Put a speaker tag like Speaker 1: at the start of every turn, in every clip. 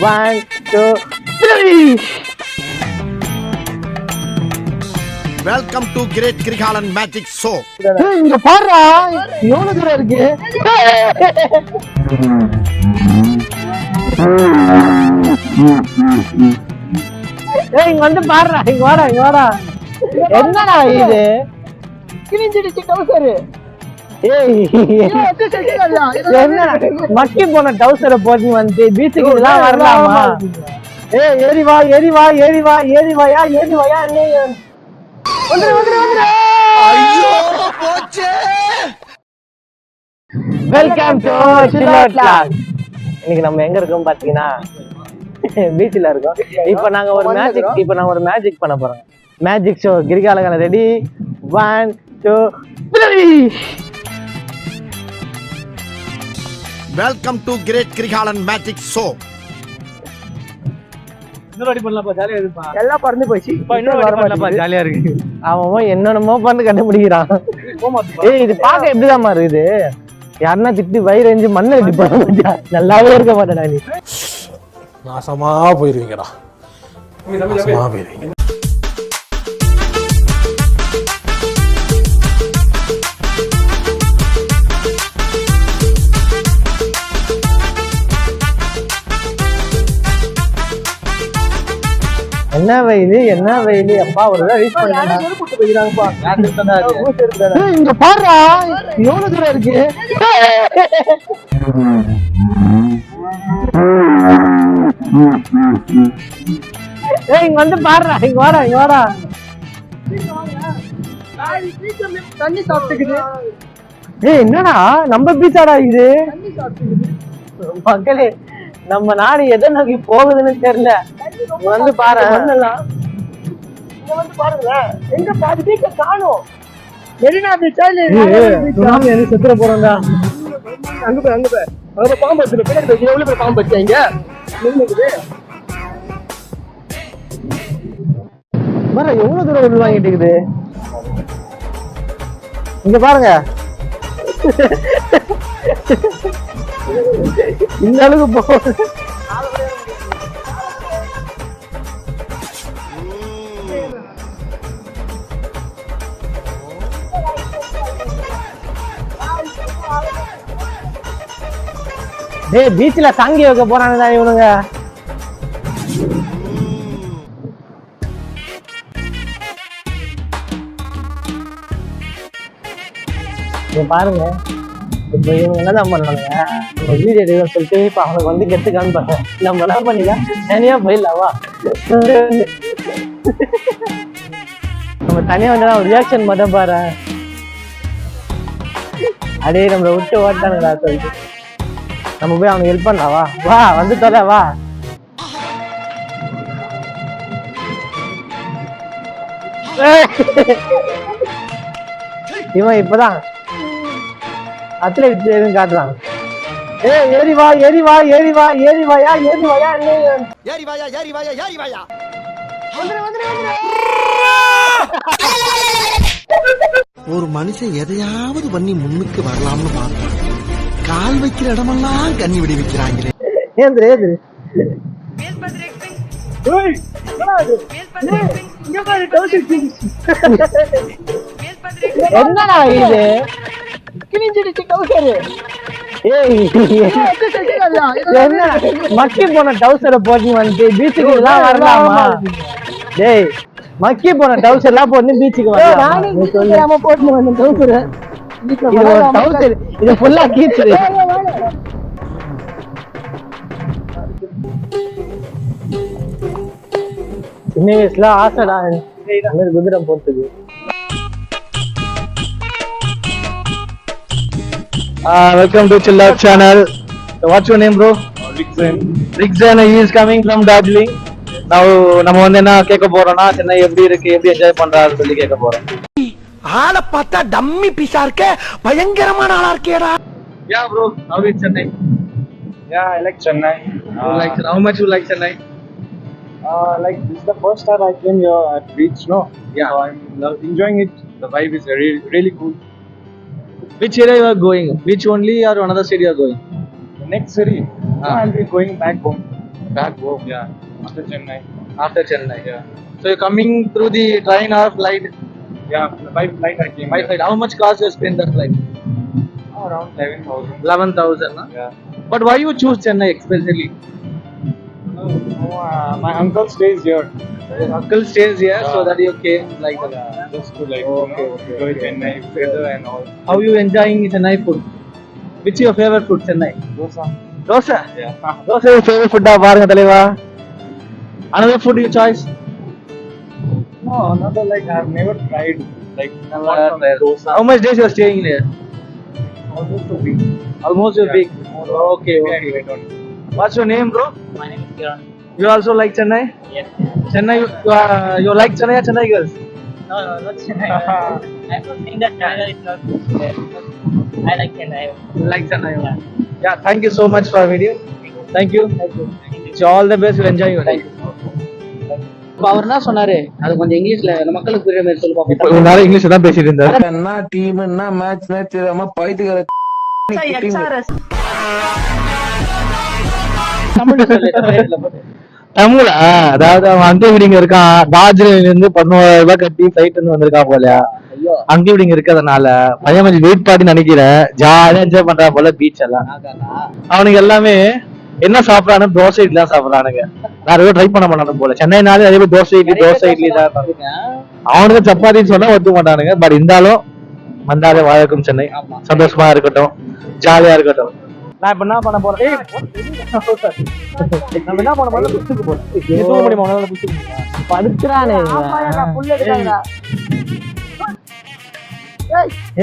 Speaker 1: 1, 2, 3.
Speaker 2: Welcome to great Kirikalan magic show.
Speaker 1: இங்க பாருடா எவ்வளவு தூரம் இருக்கு. இங்க வந்து பாருடா, இங்க வாடா. என்னடா இது கிழிஞ்சிடுச்சு டவுசரு. என்ன மக்கி போன டவுசரை போட்டு வந்து பீச்சுக்கு இதெல்லாம் வரலாமா? ஏறிவாயா வெல்கம் டு சில்லர் கிளாஸ். இன்னைக்கு நம்ம எங்க இருக்கோம் பாத்தீங்கன்னா பீச்ல இருக்கோம். இப்ப நாங்க ஒரு மேஜிக் பண்ண போறோம். மேஜிக் ஷோ கிரிகாலகால. Ready 1, 2, 3.
Speaker 2: Welcome to great Kirikalan magic show.
Speaker 1: எல்லாம் பறந்து போச்சு. ஜாலியா இருக்கு. அவன் என்னென்னமோ பண்ணு கண்டுபிடிக்கிறான். இது பாக்க எப்படிதான் இருக்குது? யாருன்னா திட்டி வயிறு எஞ்சி மண்ணை கட்டி போட நல்லாவே இருக்க மாட்டேடா. நீ
Speaker 3: நாசமா போயிருவீங்கடா.
Speaker 1: என்ன வெயிலு அப்பா ஒரு ரீச் பண்ணிட்டாங்கப்பா. இங்க பாருடா எவ்வளவு தூரம் இருக்கு. இங்க வந்து பாருடா, இங்க வாடா. தண்ணி சாப்பிட்டுக்குது. என்னடா நம்ம பீச்சாடா இது? மக்களே, நம்ம நாடு எதை நோக்கி போகுதுன்னு தெரியல. வந்து பாரு, எங்க பாதி பீச்ச காணோம். மெரினா பீச்சா இல்ல செத்துற போறோம்டா. அங்க போய் பாம்பு வச்சிருக்க பின்னாடி எவ்வளவு பேர் பாம்பு வச்சாங்க. எவ்வளவு தூரம் உள்ள வாங்கிட்டு இருக்குது. இங்க பாருங்க, இந்த அளவுக்கு போகுது. பீச்ல சாங்கி வைக்க போறானுங்க இவனுங்க. பாருங்க, இப்ப இவங்க என்னதான் பண்ணாங்க, வீடியோ எடுக்க சொல்லிட்டு இப்ப அவனுக்கு வந்து கெட்டு காமிப்பாங்க. நம்ம என்ன பண்ணிக்கலாம், தனியா போயிடலாவா? நம்ம தனியா வந்து ஒரு ரியாக்ஷன் மட்டும் பாரு. அடே நம்மளை விட்டு ஓட்டானுங்களா சொல்லிட்டு நம்ம போய் அவனுக்கு ஹெல்ப் பண்ணலாவா? வா வந்து தொலை வா. இவன் இப்பதான் அத்லெட் எதுவும் காட்டுறான்.
Speaker 2: ஒரு மனுஷன் எதையாவது பண்ணி முன்னுக்கு வரலாம்னு பார்த்தான். கால் வைக்கிற இடமெல்லாம் கண்ணி விடி வைக்கிறாங்களே.
Speaker 1: என்னடா இது கிழிஞ்சிடுச்சு டவுசரு. மக்கி போன டவுசரை போட்டு வந்து பீச்சுக்கு எல்லாம் வரலாமா? டேய், மக்கி போன டவுசர் எல்லாம் போட்டு பீச்சுக்கு வரலாமா? போட்டு வந்த டவுசர் இது ஃபுல்லா கீச்சுது. சின்ன வயசுல ஆசைடா குதிரை போட்டுது. Welcome to Chill Out channel. So what's your name, bro? Rixen. He is coming from Darjeeling. Now நம்ம வந்து என்ன கேட்க போறோம்னா, சென்னை எப்படி இருக்கு, எப்படி என்ஜாய் பண்றாருன்னு சொல்லி கேட்க போறோம்.
Speaker 2: ஆளை பார்த்தா டம்மி பீஸா இருக்க, பயங்கரமான ஆளா இருக்கேடா.
Speaker 3: Yeah, bro. How is Chennai?
Speaker 4: Yeah, I like Chennai.
Speaker 3: How much you like Chennai?
Speaker 4: Like this is the first time I came here at beach, no?
Speaker 3: Yeah.
Speaker 4: So I'm enjoying it. The vibe is really cool.
Speaker 3: Which area you are going? Beach only or another city you are going?
Speaker 4: The next city, I'll be going back home.
Speaker 3: Back home, yeah. After Chennai. After Chennai, yeah. So you're coming through the train or flight?
Speaker 4: Yeah, by flight I came.
Speaker 3: By flight. How much cost you spend that flight?
Speaker 4: Around 11,000.
Speaker 3: 11,000. Huh?
Speaker 4: Yeah.
Speaker 3: But why you choose Chennai especially?
Speaker 4: My uncle stays here.
Speaker 3: Your uncle stays here, so that you came like that.
Speaker 4: Yeah, just to like
Speaker 3: Okay,
Speaker 4: enjoy Chennai weather and all.
Speaker 3: How you enjoying Chennai food? Which your favorite food Chennai?
Speaker 4: Dosa.
Speaker 3: Dosa.
Speaker 4: Yeah.
Speaker 3: Dosa your favorite food பாருங்க தலைவா. Another food you choice?
Speaker 4: No, another like I've never tried like dosa.
Speaker 3: How much days you are staying there?
Speaker 4: Almost a week.
Speaker 3: Almost a
Speaker 4: Yeah.
Speaker 3: week. Okay,
Speaker 4: Maybe I
Speaker 3: okay.
Speaker 4: get on.
Speaker 3: What's your name, bro?
Speaker 5: My name is Kiran.
Speaker 3: You also like Chennai?
Speaker 5: Yes.
Speaker 3: Chennai, you like Chennai or Chennai girls?
Speaker 5: No, not Chennai. I'm not saying that Chennai is not good. I like Chennai.
Speaker 3: You like Chennai? Yeah, thank you so much for video. Thank you. So all the best, you enjoy your life.
Speaker 5: இப்போ அவர் என்ன சொன்னாரு அது கொஞ்சம் இங்கிலீஷ்ல நம்ம மக்களுக்கு புரியுற மாதிரி சொல்லு பாப்போம்.
Speaker 3: ஒரு நாள் இங்கிலீஷ்ல தான் பேசிட்டு இருந்தாரு.
Speaker 6: என்ன டீம் என்ன மேட்ச் தெரியாம பைத்துக்கிற
Speaker 5: தமிழ்ல சொல்லு, தமிழ்ல போடு.
Speaker 3: தமிழா? அதாவது அவன் அங்கே விடிங்க இருக்கான், டார்ஜிலிங்ல இருந்து 11,000 ரூபாய் கட்டி ஃபிளைட் வந்து வந்திருக்கான் போல.
Speaker 5: ஐயோ
Speaker 3: அங்கே விடிங்க இருக்கிறதுனால பையன் கொஞ்சம் வெயிட் பாட்டி நினைக்கிறேன், ஜாலியா என்ஜாய் பண்றா போல பீச் எல்லாம்.
Speaker 5: ஆகாதா
Speaker 3: அவனுக்கு எல்லாமே என்ன சாப்பிடறானு தோசை இட்லி தான் சாப்பிடறானுங்க. நிறைய ட்ரை பண்ண மாட்டானு போல. சென்னைனாலே அதே மாதிரி தோசை இட்லி தான். அவனுக்கு சப்பாத்தின்னு சொன்னா ஒத்துக்க மாட்டானுங்க. பட் இருந்தாலும் வந்தாலே வாழக்கும் சென்னை. சந்தோஷமா இருக்கட்டும், ஜாலியா இருக்கட்டும். நான் இப்ப என்ன பண்ண போறேன்? நம்ம என்ன பண்ண போறோம்? புத்துக்கு போறேன். நீ தூங்க முடியுமா? உன்னால புத்துக்கு
Speaker 1: படுத்துறானே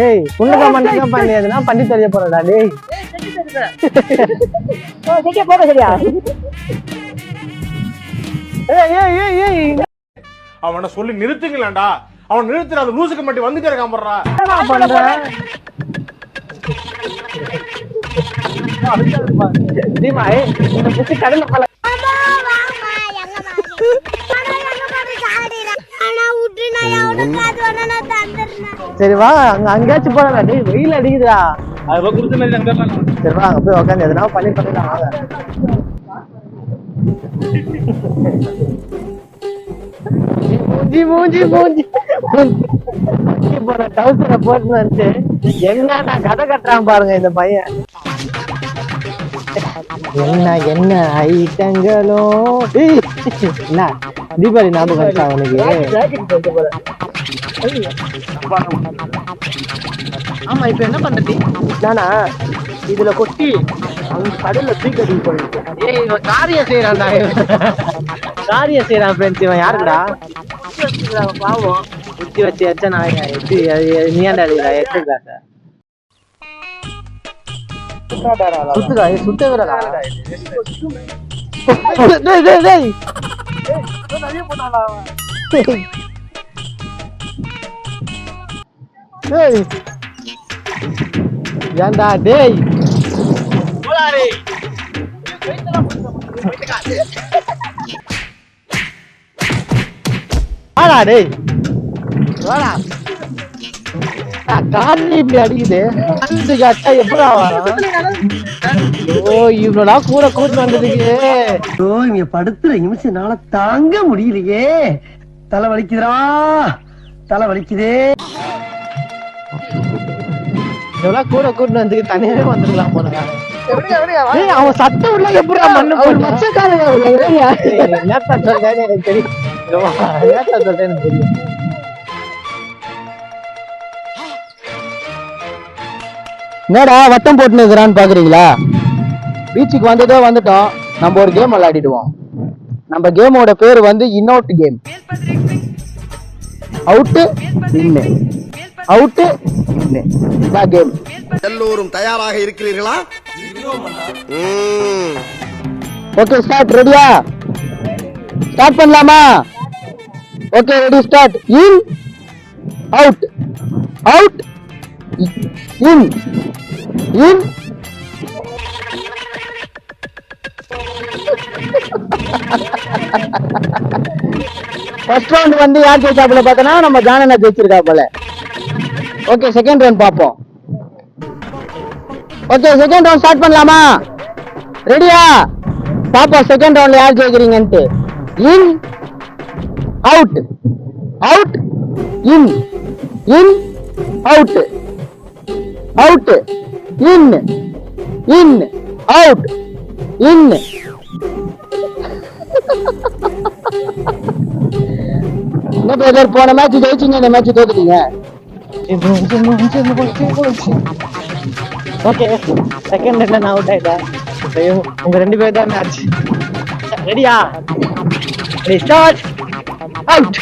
Speaker 1: ஏய் புண்ணுக்க மட்டும் பண்ணி எதுனா பண்ணி தெரிய போறடா டேய். ஏய் ஏய் ஏய் ஏய்
Speaker 7: அவனை சொல்லி நிறுத்துங்களேன்டா. அவன் நிறுத்துற அந்த லூசுக்கு மட்டும் வந்துட்டே இருக்கான் போடுறா.
Speaker 1: என்ன பண்ற? தீமா இந்த புத்தி கடல்ல பல சரி வா அங்கேயாச்சும் போறா டேய், வெயில் அடிக்குதுடா.
Speaker 3: அது கொடுத்த மாதிரி அங்க பண்ணலாம்.
Speaker 1: சரி வா அங்க போய் உட்காந்து எதனா பண்ணிடலாம் வாங்க. மூஞ்சி மூஞ்சி மூஞ்சி போற டவுசரை போட்டு வந்து என்ன கதை கட்டுறான் பாருங்க இந்த பையன். என்ன என்ன ஐட்டங்களோ. என்ன தீபாவளி ஞாபகம் இருக்கா அவனுக்கு? ஆமா இப்ப என்ன பண்றது? நானா இதுல கொட்டி அவங்க கடல்ல தூக்கி போயிட்டு ஏய் இவன் காரியம் செய்யறான்டா. காரியம் செய்யறான் ஃப்ரெண்ட்ஸ். இவன் யாருக்குடா? பாவம் குத்தி வச்சு எச்ச நாயா எச்சு நீ ஏன்டா அடிக்கிறா எச்ச கிளாஸ சுத்துடா சுத்த விடா. டேய் டேய் டேய் டேய் ஏன்டா டேய் வாடா டேய் வாடா. காரணம் இப்படி அடிக்குது. அடிச்சா எப்படா ஓ இவனோட கூட கூட்டு வந்ததுக்கு
Speaker 2: இங்க படுத்துற நிமிஷம்னால தாங்க முடியலையே. தலை வலிக்குதுடா, தலை வலிக்குதே.
Speaker 1: இவனா கூட கூட்டு வந்ததுக்கு தனியாவே வந்துருக்கலாம் போல. அவன் சத்தம் உள்ள எப்படா மண்ணு மச்சக்காரங்க நேத்தா சொல்றேன்னு எனக்கு தெரியும். நேத்தா சொல்றேன் எனக்கு தெரியும். என்னடா வட்டம் போட்டுன்னு இருக்கிறான்னு பாக்குறீங்களா? பீச்சுக்கு வந்ததோ வந்துட்டோம். நம்ம ஒரு கேம் விளையாடிடுவோம். நம்ம கேமோட பேர் வந்து in out game. Out in out in இதான் கேம்.
Speaker 2: எல்லோரும் தயாராக இருக்கிறீர்களா?
Speaker 1: Okay start. ரெடியா? ஸ்டார்ட் பண்ணலாமா? Okay ready start. In out out in in. First round வந்து யார் ஜெயிச்சாப்புல பார்த்தனா நம்ம ஜானனா ஜெயிச்சிருக்கா போல. ஓகே செகண்ட் ரவுண்ட் பாப்போம். ஓகே செகண்ட் ரவுண்ட் ஸ்டார்ட் பண்ணலாமா? ரெடியா? பாப்பா செகண்ட் ரவுண்ட்ல யார் ஜெயிக்கிறீங்கன்ட்டு. In out out in in out out in in out in. என்ன பிரதர், போன மேட்ச் ஜெயிச்சீங்க, இந்த மேட்ச் தோத்துட்டீங்க. ஓகே, செகண்ட் ரவுண்ட்ல நான் அவுட் ஆயிட்டேன். உங்க 2 பேர் தான் மேட்ச். ரெடியா? ஸ்டார்ட். அவுட்.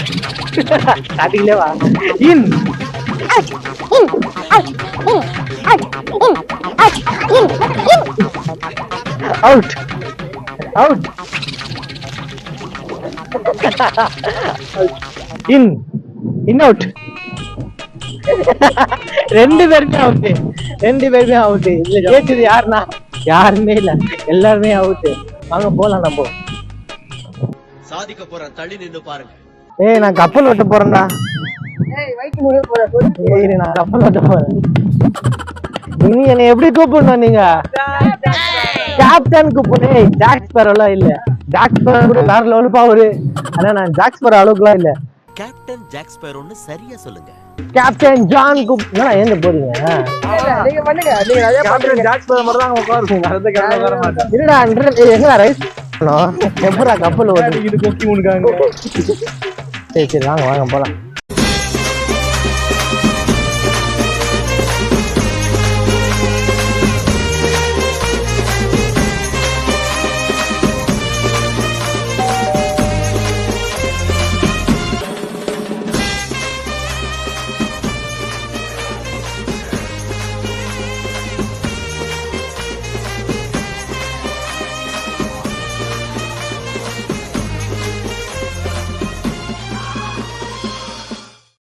Speaker 1: ஸ்டார்டிங்ல வா. இன் out out in in out. 2 பேருமே அவுட், 2 பேருமே அவுட். இல்ல ஜெயிச்சது யாருன்னா யாருமே இல்ல, எல்லாருமே அவுட். வாங்க போலாம் நம்ம.
Speaker 2: சாதிக்க போறேன், தள்ளி நின்னு பாருங்க.
Speaker 1: ஏய் நான் கப்பல் ஓட்ட போறேன்டா. ஏய் நான் கப்பல் ஓட்ட போறேன். இனி என்னை எப்படி கூப்பிடணும் நீங்க? கேப்டன் கூப்பிடுறேன். ஜாக் ஸ்பேரோலாம் இல்ல. ஜாக் ஸ்பேரோ கூட வேற லெவல் பவர். ஆனா நான் ஜாக் ஸ்பேரோ அளவுக்குலாம் இல்ல.
Speaker 2: கேப்டன் ஜாக் ஸ்பேரோன்னு சரியா சொல்லுங்க.
Speaker 1: கேப்டன் ஜான் கூப்பிட்டு ஏந்து போறீங்க?
Speaker 4: நீங்க பண்ணுங்க, நீங்க நிறைய பண்றீங்க. ஜாக் ஸ்பேரோ மட்டும் தான் உட்காருங்க, அடுத்த கேப்டன் வர மாட்டேன்.
Speaker 1: இருடா, எங்கடா ரைஸ் எப்படா கப்பல் ஓட்டு?
Speaker 4: இது கொக்கி உனக்காங்க.
Speaker 1: சரி சரி வாங்க வாங்க போலாம்.